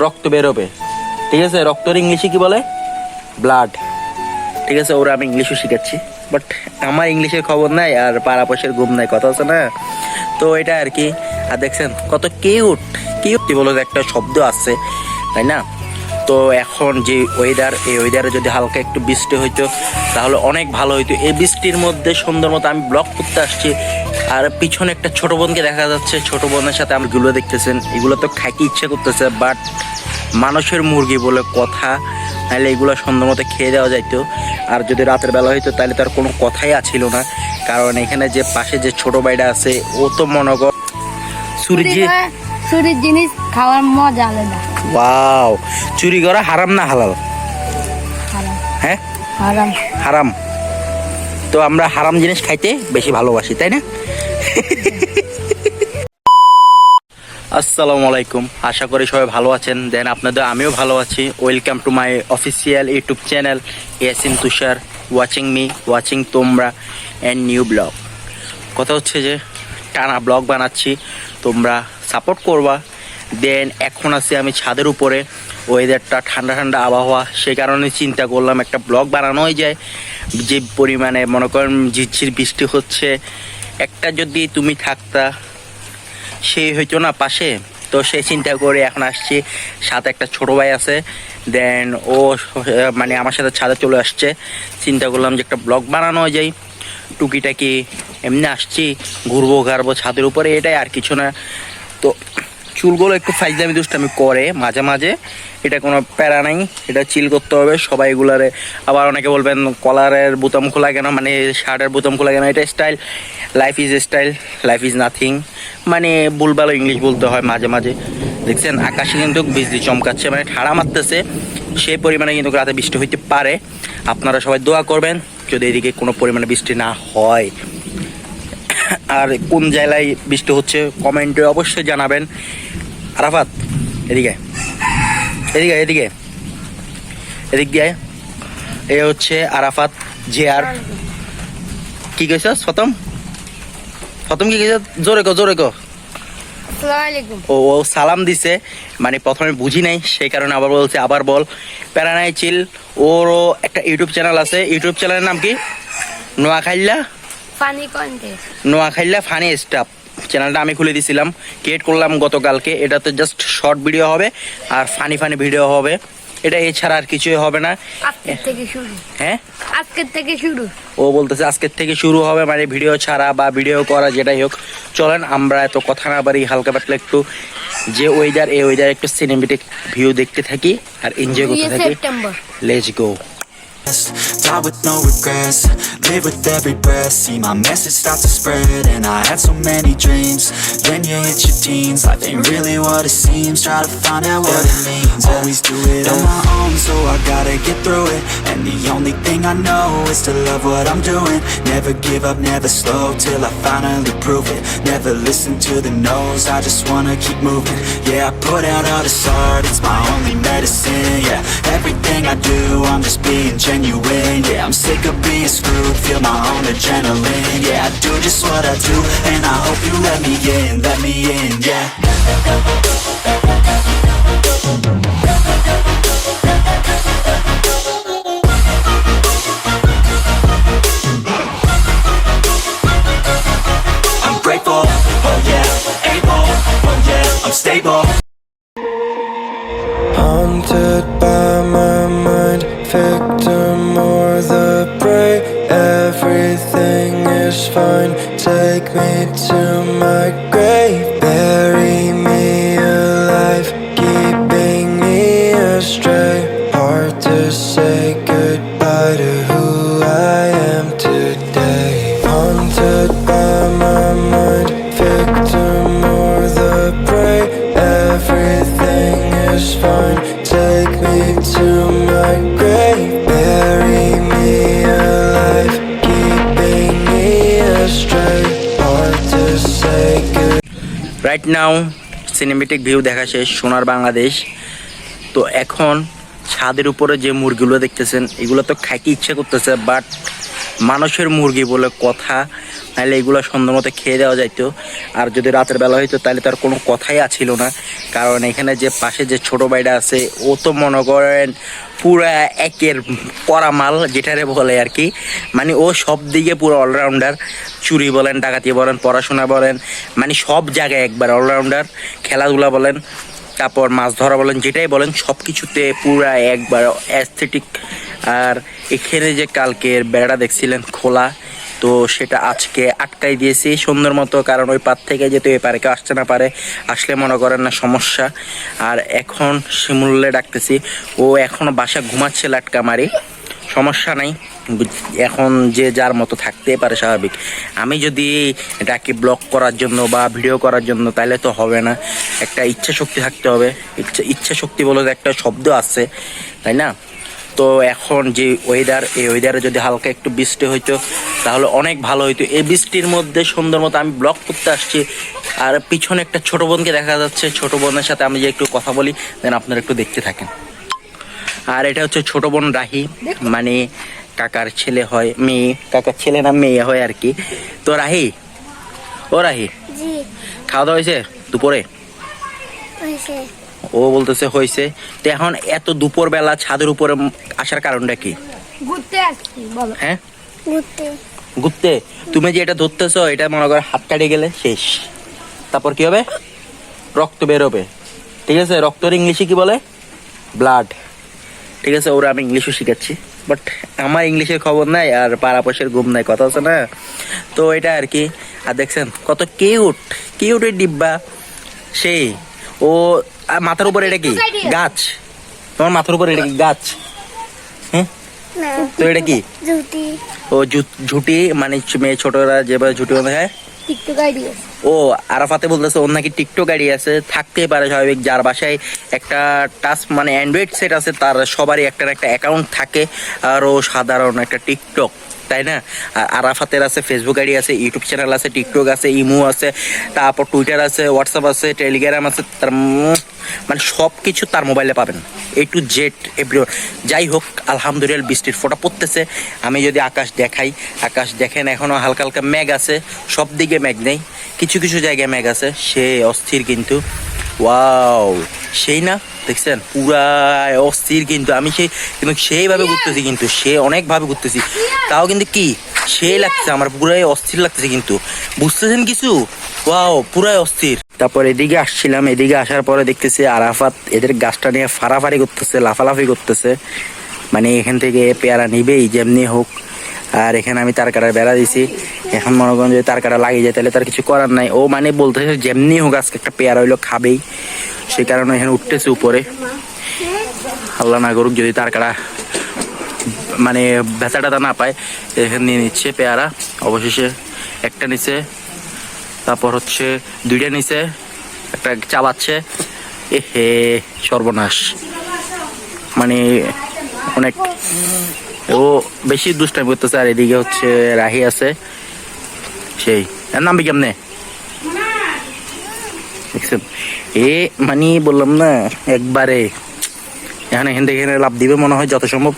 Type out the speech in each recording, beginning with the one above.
রক্ত বেরোবে, ঠিক আছে? রক্তর ইংলিশে কি বলে? ব্লাড, ঠিক আছে? ওরা আমি ইংলিশও শিখাচ্ছি, বাট আমার ইংলিশের খবর নাই আর পাড়াপশের ঘুম নাই, কথা আছে না? তো এটা আর কি। আর দেখছেন কত কিউট কিউট বলে একটা শব্দ আছে, তাই না? তো এখন যে ওয়েদার, এই ওয়েদারে যদি হালকা একটু বৃষ্টি হইতো তাহলে অনেক ভালো হইতো। এই বৃষ্টির মধ্যে সুন্দর মতো আমি ব্লগ করতে আসছি, আর পিছনে একটা ছোট বোনকে দেখা যাচ্ছে। ছোট বোনের সাথে আমগুলো দেখতেছেন, এগুলো তো খাইতে ইচ্ছে করতেছে, বাট মানুষের মুরগি বলে কথা, তাহলে এগুলো সুন্দর মতো খেয়ে দেওয়া যাইতো। আর যদি রাতের বেলা হইতো তাহলে তার কোনো কথাই আছিল না, কারণ এখানে যে পাশে যে ছোট ভাইটা আছে ও তো মনে কর চুরির জিনিস খাওয়ার মজা আলাদা। ওয়াও, চুরি করা হারাম না হালাল? হ্যাঁ, হারাম। হারাম। তো আমরা হারাম জিনিস খাইতে বেশি ভালোবাসি, তাই না? আসসালামু আলাইকুম, আশা করি সবাই ভালো আছেন। দেন আপনাদের আমিও ভালো আছি। Welcome to my official YouTube channel Yasin Tushar, watching me, watching তোমরা অ্যান্ড নিউ ব্লগ। কথা হচ্ছে যে টানা ব্লগ বানাচ্ছি, তোমরা সাপোর্ট করবা। দেন এখন আছি আমি ছাদের উপরে, ওয়েদারটা ঠান্ডা ঠান্ডা আবহাওয়া, সেই কারণে চিন্তা করলাম একটা ব্লগ বানানোই যায়। যে পরিমাণে মনে করেন ঝিরঝির বৃষ্টি হচ্ছে, একটা যদি তুমি থাকতা সেই হইতো না পাশে, তো সেই চিন্তা করে এখন আসছি। সাথে একটা ছোট ভাই আছে, দেন ও মানে আমার সাথে ছাদে চলে আসছে। চিন্তা করলাম যে একটা ব্লগ বানানো যায়, টুকিটাকি এমনি আসছি, ঘুরবো ঘাড়বো ছাদের উপরে, এটাই আর কিছু না। তো চুলগুলো একটু ফাইজলামি দুষ্টামি করে মাঝে মাঝে, এটা কোনো প্যারা নাই, এটা চিল করতে হবে সবাই এগুলারে। আবার অনেকে বলবেন কলারের বোতাম খোলা কেন, মানে শার্টের বোতাম খোলা কেন? এটা style, life is style, life is nothing, মানে ভুলভালো ইংলিশ বলতে হয় মাঝে মাঝে। দেখছেন আকাশে কিন্তু বিজলি চমকাচ্ছে, মানে ঠাড়া মারতেছে, সেই পরিমাণে কিন্তু রাতে বৃষ্টি হইতে পারে। আপনারা সবাই দোয়া করবেন যদি এদিকে কোনো পরিমাণে বৃষ্টি না হয়। আর কোন জেলায় বৃষ্টি হচ্ছে কমেন্টে অবশ্যই জানাবেন। আরাফাত এদিকে এদিকে এদিকে এদিক দিয়ে, এ হচ্ছে আরাফাত জিয়ার। কি কইছ প্রথম প্রথম কি কইছ? জোরে কো, জোরে কো। ও ও সালাম দিছে, মানে প্রথমে বুঝি নাই, সেই কারণে আবার বলছে, আবার বল। প্যারানাই চিল, ওরও একটা ইউটিউব চ্যানেল আছে। ইউটিউব চ্যানেলের নাম কি? নোয়াখাইল্লা ফানি স্টাফ। চ্যানেলটা আমি খুলে দিয়েছিলাম, ক্রিয়েট করলাম গতকালকে। এটাতে জাস্ট শর্ট ভিডিও হবে আর ফানি ফানি ভিডিও হবে, এটা এছাড়া আর কিছুই হবে না। হ্যাঁ, আজকের থেকে শুরু। ও বলতেছে আজকের থেকে শুরু হবে, মানে ভিডিও ছাড়া বা ভিডিও করা যেটাই হোক। চলেন আমরা এত কথা না বাড়ি, হালকা পাতলা একটু যে ওয়েদার, এই ওয়েদার একটু সিনেমেটিক ভিউ দেখতে থাকি আর এনজয় করতে থাকি। Let's go. Die with no regrets, live with every breath. See my message start to spread, and I had so many dreams. Then you hit your teens, life ain't really what it seems. Try to find out what it means. Always do it on my own, so I gotta get through it. And the only thing I know is to love what I'm doing. Never give up, never slow, till I finally prove it. Never listen to the no's, I just wanna keep moving. Yeah, I put out all this art, it's my only medicine. Yeah, everything I do, I'm just being genuine. Yeah, I'm sick of being screwed, feel my own adrenaline. Yeah, I do just what I do, and I hope you let me in, yeah. I'm grateful, oh yeah, able, oh yeah, I'm stable. Haunted by my mind, victim or the prey. Everything is fine, take me to my grave. Bury me alive, keeping me astray. Hard to say goodbye to who I am today. Haunted by my mind, victim or the prey. Everything is fine, take me to my grave. Bury me alive, keeping me astray. Hard to say good. Right now cinematic view দেখা শেষ, সোনার বাংলাদেশ। তো এখন ছাদের উপরে যে মুরগিগুলো দেখতেছেন, এগুলো তো খাইতে ইচ্ছে করতেছে, বাট মানুষের মুরগি বলে কথা, তাহলে এগুলো সুন্দর মতো খেয়ে দেওয়া যাইতো। আর যদি রাতের বেলা হইতো তাহলে তার কোনো কথাই আছিল না, কারণ এখানে যে পাশে যে ছোট ভাইটা আছে ও তো মনে করেন পুরা একের পরা মাল যেটারে বলে আর কি, মানে ও সব দিকে পুরো অলরাউন্ডার, চুরি বলেন, ডাকাতি বলেন, পড়াশোনা বলেন, মানে সব জায়গায় একবার অলরাউন্ডার, খেলাধুলা বলেন, তারপর মাছ ধরা বলেন, যেটাই বলেন সব কিছুতে পুরা একবার অ্যাস্থেটিক। আর এখানে যে কালকের বেড়া দেখছিলেন খোলা, তো সেটা আজকে আটকাই দিয়েছি সুন্দর মতো, কারণ ওই পার থেকে যেতে ওই পারে কেউ আসতে না পারে, আসলে মনে করেন না সমস্যা। আর এখন শিমুলে ডাকতেছি, ও এখনও বাসা ঘুমাচ্ছে লাটকা মারি, সমস্যা নাই, এখন যে যার মতো থাকতে পারে স্বাভাবিক। আমি যদি ডাকি ব্লগ করার জন্য বা ভিডিও করার জন্য তাহলে তো হবে না, একটা ইচ্ছা শক্তি থাকতে হবে। ইচ্ছা শক্তি বলে একটা শব্দ আছে, তাই না? তো এখন যে ওয়েদার, এই ওয়েদারে যদি হালকা একটু বৃষ্টি হইতো তাহলে অনেক ভালো হইতো। এই বৃষ্টির মধ্যে সুন্দর মতো আমি ব্লগ করতে আসছি, আর পিছনে একটা ছোট বোনকে দেখা যাচ্ছে, ছোট বোনের সাথে আমি যে একটু কথা বলি, দেন আপনারা একটু দেখতে থাকেন। আর এটা হচ্ছে ছোট বোন রাহি, মানে কাকার ছেলে হয়, মেয়ে, কাকার ছেলে না মেয়ে হয় আর কি। তো রাহি, ও রাহি, জি খাওয়া দাওয়া হয়েছে দুপুরে? হয়েছে। ও বলতেছে হয়েছে। তো এখন এত দুপুর বেলা ছাদের উপরে আসার কারণটা কি? ঘুরতে আসছি। বলো। হ্যাঁ, ঘুরতে। ঘুরতে। তুমি যে এটা ধরতেছো এটা মনে করো হাত কাটে গেলে শেষ, তারপর কি হবে? রক্ত বেরোবে, ঠিক আছে? রক্তর ইংলিশে কি বলে? ব্লাড, ঠিক আছে? ওরা আমি ইংলিশও শিখাচ্ছি, বাট আমার ইংলিশের খবর নাই আর পাড়াপশের ঘুম নাই, কথা আছে না? তো এটা আর কি। আর দেখছেন কত কিউট, কিউটের ডিব্বা সেই। ও মাথার উপরে এটা কি গাছ? তোমার মাথার উপরে এটা কি গাছ? হ্যাঁ, তো এটা কি? জুটি। ও ঝুটি, মানে মেয়ে ছোটরা যেভাবে ঝুটি বাঁধে, হ্যাঁ। TikTok ID. ও আরাফাতে বলতেছে ওর নাকি টিকটক আইডি আছে, থাকতেই পারে স্বাভাবিক, যার বাসায় একটা টাচ মানে অ্যান্ড্রয়েড সেট আছে তার সবারই একটা না একটা অ্যাকাউন্ট থাকে, আর ও সাধারণ একটা টিকটক, তাই না? আর আরাফাতের আছে ফেসবুক আইডি আছে, ইউটিউব চ্যানেল আছে, টিকটক আছে, ইমো আছে, তারপর টুইটার আছে, হোয়াটসঅ্যাপ আছে, টেলিগ্রাম আছে, তার মানে সব কিছু তার মোবাইলে পাবেন, এ টু জেড এভরিওয়ান। যাই হোক, আলহামদুলিল্লাহ বৃষ্টির ফোঁটা পড়তেছে। আমি যদি আকাশ দেখাই, আকাশ দেখেন এখনও হালকা হালকা মেঘ আছে, সব দিকে মেঘ নেই, কিছু কিছু জায়গায় মেঘ আছে, সে অস্থির কিন্তু। ওয়াও, সেই না দেখছেন পুরা অস্থির কিন্তু। আমি সেইভাবে ঘুরতেছি, কিন্তু সে অনেকভাবে ঘুরতেছি, তাও কিন্তু কি সেই লাগছে আমার, পুরাই অস্থির লাগতেছে কিন্তু, বুঝতেছেন কিছু? ওয়াও, পুরাই অস্থির। তারপর এদিকে আসছিলাম, এদিকে আসার পরে দেখতেছি আরাফাত এদের গাছটা নিয়ে ফাড়াফাড়ি করতেছে, লাফালাফি করতেছে, মানে এখান থেকে পেয়ারা নিবেই যেমনি হোক। আর এখানে আমি তার কাটার বেড়া দিছি, এখন মনে করেন যদি তার কাটা লাগিয়ে যায় তাহলে তার কিছু করার নাই। ও মানে বলতেছে যেমনি হোক আজকে একটা পেয়ারা হইলো খাবেই, সেই কারণে এখানে উঠতেছে উপরে। আল্লাহ না করুক যদি তার কাটা মানে ব্যথা টাথা না পায়, এখানে নিয়ে নিচ্ছে পেয়ারা। অবশেষে একটা নিচে, তারপর হচ্ছে দুইটা নিচে, একটা চাবাচ্ছে। এ হে সর্বনাশ, মানে অনেক ও বেশি দুষ্টামি করতেছে। আর এদিকে হচ্ছে রাহি আছে, সেই এর নাম কেমনে দেখছেন? এ মানে বললাম না একবারে, এখন এখান থেকে এখানে লাভ দিবে মনে হয় যত সম্ভব।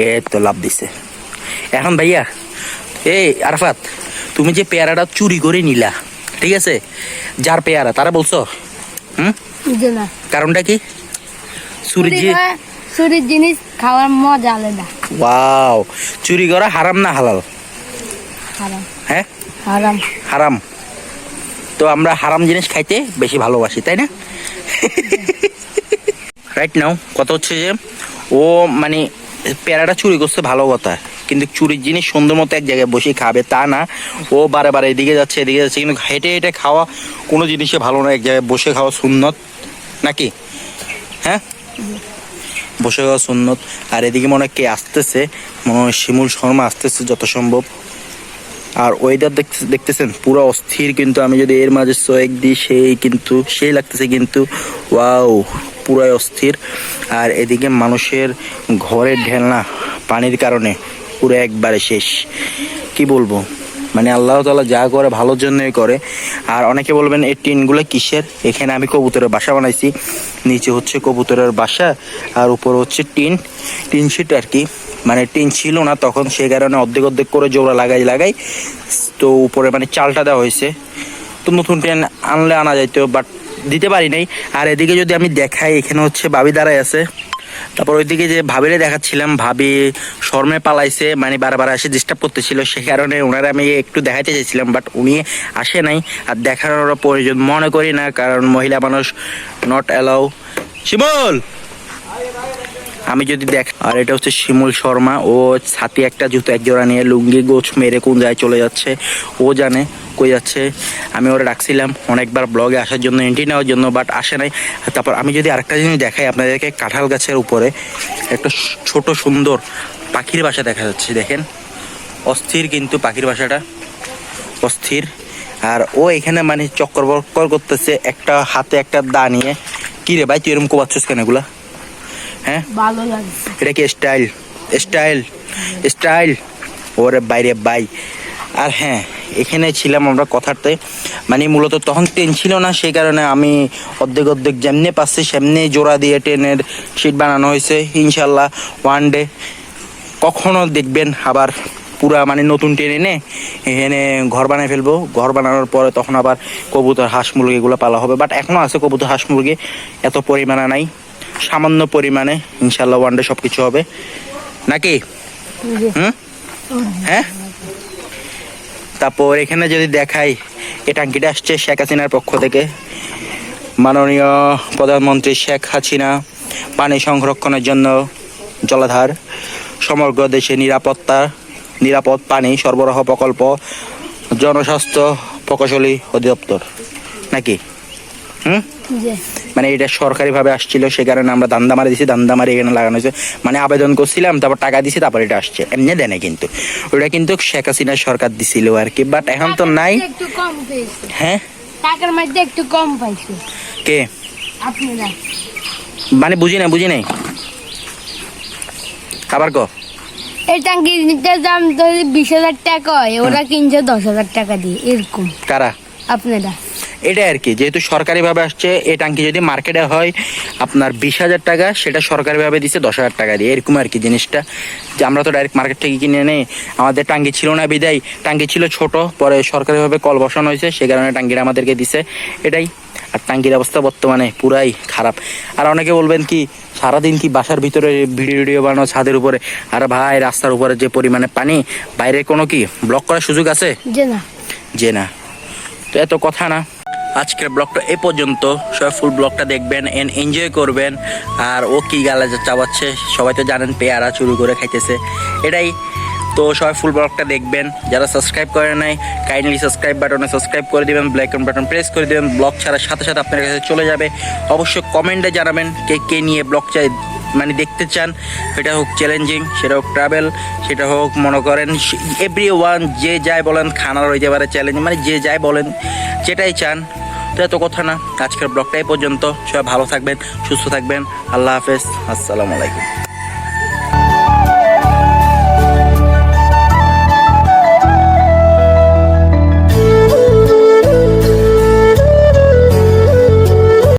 এ তো লাভ দিছে। এখন ভাইয়া, এই আরাফাত, তুমি যে পেয়ারাটা চুরি করে নিলা, ঠিক আছে, যার পেয়ারা তারা বলছো না, কারণটা কি? চুরির জিনিস খাওয়ার মজা আলাদা। ওয়াও, চুরি করা হারাম না হালাল? হারাম। হ্যাঁ, হারাম। হারাম। তো আমরা হারাম জিনিস খাইতে বেশি ভালোবাসি, তাই না? রাইট নাও কথা হচ্ছে যে ও মানে পেয়ারাটা চুরি করছে ভালো কথা, কিন্তু চুরির জিনিস সুন্দর মতো এক জায়গায় বসে খাবে তা না, ও বারে বারে এদিকে যাচ্ছে এদিকে যাচ্ছে, কিন্তু হেঁটে হেঁটে খাওয়া কোনো জিনিসে ভালো না, এক জায়গায় বসে খাওয়া সুন্নত নাকি? হ্যাঁ, বসে খাওয়া সুন্নত। আর এদিকে মনে হয় কে আসতেছে, মনে হয় শিমুল শর্মা আসতেছে যত সম্ভব। আর ওয়েদার দেখতেছেন পুরো অস্থির, কিন্তু আমি যদি এর মাঝে সোয়েক দিই সেই লাগতেছে কিন্তু। ওয়াও, পুরাই অস্থির। আর এদিকে মানুষের ঘরের ঢেলনা পানির কারণে পুরো একবারে শেষ, কি বলবো, মানে আল্লাহ তাআলা যা করে ভালোর জন্যই করে। আর অনেকে বলবেন এই টিনগুলো কিসের? এখানে আমি কবুতরের বাসা বানাইছি, নিচে হচ্ছে কবুতরের বাসা আর উপর হচ্ছে টিন শিট আর কি। মানে টিন ছিল না তখন, সেই কারণে অর্ধেক অর্ধেক করে জোড়া লাগাই তো উপরে মানে চালটা দেওয়া হয়েছে। তো নতুন টিন আনলে আনা যাইতো, বাট দিতে পারি নাই। আর এদিকে যদি আমি দেখাই, এখানে হচ্ছে ভাবি দাঁড়ায় আছে। তারপর ওইদিকে যে ভাবিরে দেখাচ্ছিলাম, ভাবি শর্মে পালাইছে, মানে বারবার আসে ডিস্টার্ব করতেছিল, সে কারণে ওনারা আমি একটু দেখাইতে চাইছিলাম, বাট উনি আসে নাই। আর দেখানোর প্রয়োজন মনে করি না, কারণ মহিলা মানুষ নট অ্যালাউ। শিমুল, আমি যদি দেখ, আর এটা হচ্ছে শিমুল শর্মা, ও ছাতি একটা জুতো এক জোড়া নিয়ে লুঙ্গি গোছ মেরে কোন জায়গায় চলে যাচ্ছে, ও জানে কই যাচ্ছে। আমি ওরা ডাকছিলাম অনেকবার ব্লগে আসার জন্য, এন্ট্রি নেওয়ার জন্য, বাট আসে নাই। তারপর আমি যদি আরেকটা জিনিস দেখাই আপনাদেরকে, কাঁঠাল গাছের উপরে একটা ছোট সুন্দর পাখির বাসা দেখা যাচ্ছে। দেখেন অস্থির, কিন্তু পাখির বাসাটা অস্থির। আর ও এখানে মানে চক্কর বক্কর করতেছে, একটা হাতে একটা দা নিয়ে। কি রে ভাই, তুই এরকম কোবাচ্ছিস কেন এগুলা? হ্যাঁ, ভালো লাগছে। এটা কি স্টাইল? স্টাইল স্টাইল ওরে বাইরে বাই। আর হ্যাঁ, এখানে ছিলাম আমরা কথাতে, মানে মূলত তখন ট্রেন ছিল না, সেই কারণে আমি অর্ধেক যেমনি পাচ্ছি সেমনি জোড়া দিয়ে ট্রেনের সিট বানানো হয়েছে। ইনশাল্লাহ ওয়ান ডে কখনো দেখবেন আবার পুরা মানে নতুন ট্রেন এনে এখানে ঘর বানিয়ে ফেলবো। ঘর বানানোর পরে তখন আবার কবুতর হাঁস মুরগি এগুলো পালা হবে, বাট এখনও আছে কবুতর হাঁস মুরগি, এত পরিমাণে নাই, সামান্য পরিমাণে। ইনশাল্লাহ ওয়ান ডে সব কিছু হবে নাকি? হ্যাঁ। তারপর এখানে যদি দেখাই, এই ট্যাঙ্কিটা আসছে শেখ হাসিনার পক্ষ থেকে। মাননীয় প্রধানমন্ত্রী শেখ হাসিনা পানি সংরক্ষণের জন্য জলাধার, সমগ্র দেশে নিরাপদ পানি সরবরাহ প্রকল্প, জনস্বাস্থ্য প্রকৌশলী অধিদপ্তর নাকি? মানে এটা সরকারিভাবে আসছিল, সে কারণে আমরা ধান্দা মারি দিছি, ধান্দা মারি এখানে লাগানো হয়েছে। মানে আবেদন করছিলাম, তারপর টাকা দিছি, তারপর এটা আসছে। এমনি দেয় না কিন্তু, ওটা কিন্তু শেখ হাসিনার সরকার দিছিল আর কি, বাট এখন তো নাই। একটু কম পেয়েছে। হ্যাঁ, টাকার মধ্যে একটু কম পাইছে। কে? আপনারা। মানে বুঝি নাই আবার ক। এই ট্যাঙ্কিটার দাম ধরে 20,000 টাকা হয়, ওরা কিনছে 10,000 টাকা দিয়ে, এরকম। কারা? আপনারা। এটা আর কি, যেহেতু সরকারিভাবে আসছে, এই ট্যাঙ্কি যদি মার্কেটে হয় আপনার 20,000 টাকা, সেটা সরকারিভাবে দিচ্ছে 10,000 টাকা দিয়ে, এরকম আর কি জিনিসটা। যে আমরা তো ডাইরেক্ট মার্কেট থেকে কিনে নেই, আমাদের ট্যাঙ্কি ছিল না বিদায়, ট্যাঙ্কি ছিল ছোট, পরে সরকারিভাবে কল বসানো হয়েছে, সে কারণে ট্যাঙ্কিটা আমাদেরকে দিছে, এটাই। আর ট্যাঙ্কির অবস্থা বর্তমানে পুরাই খারাপ। আর অনেকে বলবেন কি সারাদিন কি বাসার ভিতরে ভিডিও বানানো ছাদের উপরে? আর ভাই, রাস্তার উপরে যে পরিমাণে পানি, বাইরে কোনো কি ব্লক করার সুযোগ আছে? যে না। তো এত কথা না, আজকের ব্লগটা এ পর্যন্ত। সবাই ফুল ব্লগটা দেখবেন এন্ড এনজয় করবেন। আর ও কি গালে চাবাচ্ছে, সবাই তো জানেন পেয়ারা চুরি করে খাইতেছে, এটাই। তো সবাই ফুল ব্লগটা দেখবেন। যারা সাবস্ক্রাইব করে নাই, কাইন্ডলি সাবস্ক্রাইব বাটনে সাবস্ক্রাইব করে দিবেন, ব্ল্যাক বাটন প্রেস করে দিবেন, ব্লগ ছাড়ার সাথে সাথে আপনার কাছে চলে যাবে। অবশ্যই কমেন্টে জানাবেন কে নিয়ে ব্লগ চাই, মানে দেখতে চান। সেটা হোক চ্যালেঞ্জিং, সেটা হোক ট্রাভেল, সেটা হোক মনে করেন এভরিওয়ান, যে যাই বলেন, খানার হইতে পারে চ্যালেঞ্জ, মানে যে যাই বলেন যেটাই চান। তো এত কথা না, আজকের ব্লগটা এই পর্যন্ত। সবাই ভালো থাকবেন, সুস্থ থাকবেন। আল্লাহ হাফেজ, আসসালামু আলাইকুম।